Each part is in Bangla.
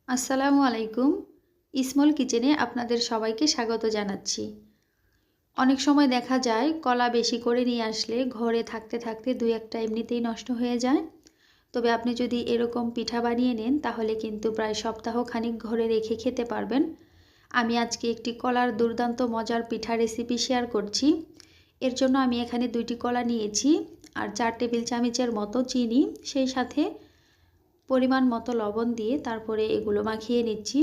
আসসালামু আলাইকুম। স্মল কিচেনে আপনাদের সবাইকে স্বাগত জানাচ্ছি। অনেক সময় দেখা যায় কলা বেশি করে নিয়ে আসলে ঘরে থাকতে থাকতে ২-১টা এমনিতেই নষ্ট হয়ে যায়। তবে আপনি যদি এরকম পিঠা বানিয়ে নেন তাহলে কিন্তু প্রায় সপ্তাহখানেক ঘরে রেখে খেতে পারবেন। আমি আজকে একটি কলার দুর্দান্ত মজার পিঠা রেসিপি শেয়ার করছি। এর জন্য আমি এখানে ২টি কলা নিয়েছি আর ৪ টেবিল চামচের মতো চিনি, সেই সাথে পরিমাণ মতো লবণ দিয়ে তারপরে এগুলো মাখিয়ে নিচ্ছি।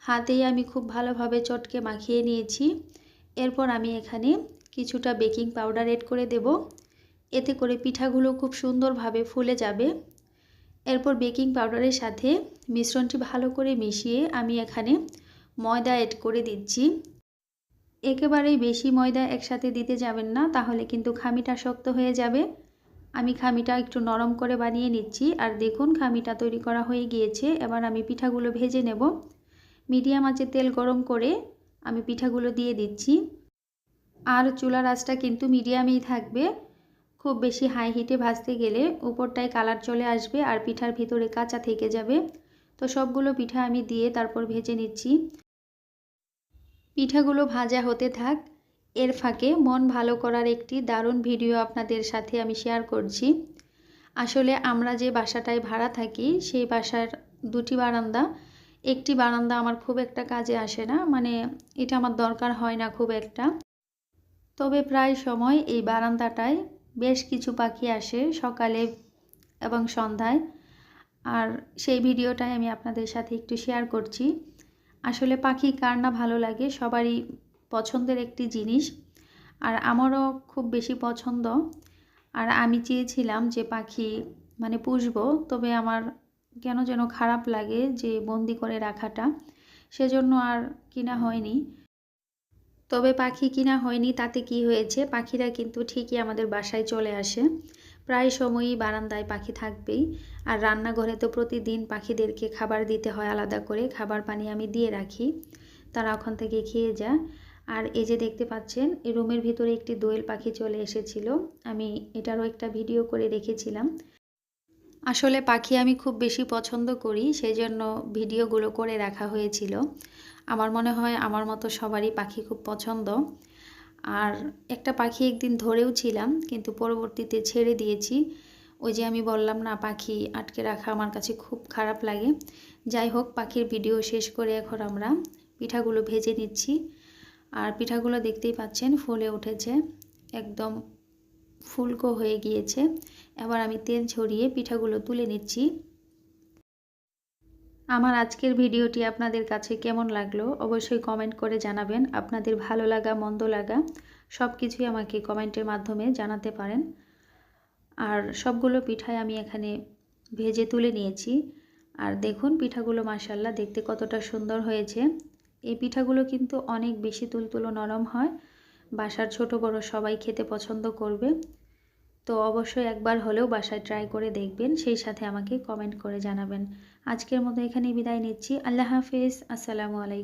হাতেই আমি খুব ভালোভাবে চটকে মাখিয়ে নিয়েছি। এরপর আমি এখানে কিছুটা বেকিং পাউডার এড করে দেব। এতে করে পিঠাগুলো খুব সুন্দরভাবে ফুলে যাবে। এরপর বেকিং পাউডারের সাথে মিশ্রণটি ভালো করে মিশিয়ে আমি এখানে ময়দা এড করে দিচ্ছি। একেবারেই বেশি ময়দা একসাথে দিতে যাবেন না, তাহলে কিন্তু খামিটা শক্ত হয়ে যাবে। আমি খামিটা একটু নরম করে বানিয়ে নিচ্ছি। আর দেখুন খামিটা তৈরি করা হয়ে গিয়েছে। এবার আমি পিঠাগুলো ভেজে নেব। মিডিয়াম আঁচে তেল গরম করে আমি পিঠাগুলো দিয়ে দিচ্ছি। আর চুলার আঁচটা কিন্তু মিডিয়ামেই থাকবে। খুব বেশি হাই হিটে ভাজতে গেলে উপরটায় কালার চলে আসবে আর পিঠার ভিতরে কাঁচা থেকে যাবে। তো সবগুলো পিঠা আমি দিয়ে তারপর ভেজে নিচ্ছি। পিঠাগুলো ভাজা হতে থাক। এর ফাঁকে মন ভালো করার একটি দারুণ ভিডিও আপনাদের সাথে আমি শেয়ার করছি। আসলে আমরা যে বাসাটায় ভাড়া থাকি সেই বাসার 2টি বারান্দা। একটি বারান্দা আমার খুব একটা কাজে আসে না, মানে এটা আমার দরকার হয় না খুব একটা। তবে প্রায় সময় এই বারান্দাটায় বেশ কিছু পাখি আসে সকালে এবং সন্ধ্যায়। আর সেই ভিডিওটাই আমি আপনাদের সাথে একটু শেয়ার করছি। আসলে পাখি কার না ভালো লাগে, সবারই পছন্দের একটি জিনিস। আর আমারও খুব বেশি পছন্দ। আর আমি চেয়েছিলাম যে পাখি পুষবো, তবে আমার কেন যেন খারাপ লাগে যে বন্দি করে রাখাটা, সেজন্য আর কিনা হয়নি। তবে পাখি কিনা হয়নি তাতে কি হয়েছে, পাখিরা কিন্তু ঠিকই আমাদের বাসায় চলে আসে। প্রায় সময়ই বারান্দায় পাখি থাকবেই। আর রান্নাঘরে তো প্রতিদিন পাখিদেরকে খাবার দিতে হয় আলাদা করে, খাবার পানি আমি দিয়ে রাখি, তারা ওখান থেকে খেয়ে যায়। আর এই যে দেখতে পাচ্ছেন এই রুমের ভিতরে একটি দোয়েল পাখি চলে এসেছিল, আমি এটারও একটা ভিডিও করে রেখেছিলাম। আসলে পাখি আমি খুব বেশি পছন্দ করি, সেজন্য ভিডিওগুলো করে রাখা হয়েছিল। আমার মনে হয় আমার মতো সবারই পাখি খুব পছন্দ। আর একটা পাখি একদিন ধরেও ছিলাম, কিন্তু পরবর্তীতে ছেড়ে দিয়েছি। ওই যে আমি বললাম না, পাখি আটকে রাখা আমার কাছে খুব খারাপ লাগে। যাই হোক, পাখির ভিডিও শেষ করে এখন আমরা পিঠাগুলো ভেজে নিচ্ছি। আর পিঠাগুলো দেখতেই পাচ্ছেন ফুলে উঠেছে, একদম ফুলকো হয়ে গিয়েছে। এবার আমি তেল ছড়িয়ে পিঠাগুলো তুলে নিচ্ছি। আমার আজকের ভিডিওটি আপনাদের কাছে কেমন লাগলো অবশ্যই কমেন্ট করে জানাবেন। আপনাদের ভালো লাগা মন্দ লাগা সব কিছুই আমাকে কমেন্টের মাধ্যমে জানাতে পারেন। আর সবগুলো পিঠাই আমি এখানে ভেজে তুলে নিয়েছি। আর দেখুন পিঠাগুলো মাশাআল্লাহ দেখতে কতটা সুন্দর হয়েছে। এই পিঠাগুলো কিন্তু অনেক বেশি তুলতুলো নরম হয়। বাসার ছোট বড় সবাই খেতে পছন্দ করবে। তো অবশ্যই একবার হলেও বাসায় ট্রাই করে দেখবেন, সেই সাথে আমাকে কমেন্ট করে জানাবেন। আজকের মতো এখানেই বিদায় নিচ্ছি। আল্লাহ হাফেজ। আসসালামু আলাইকুম।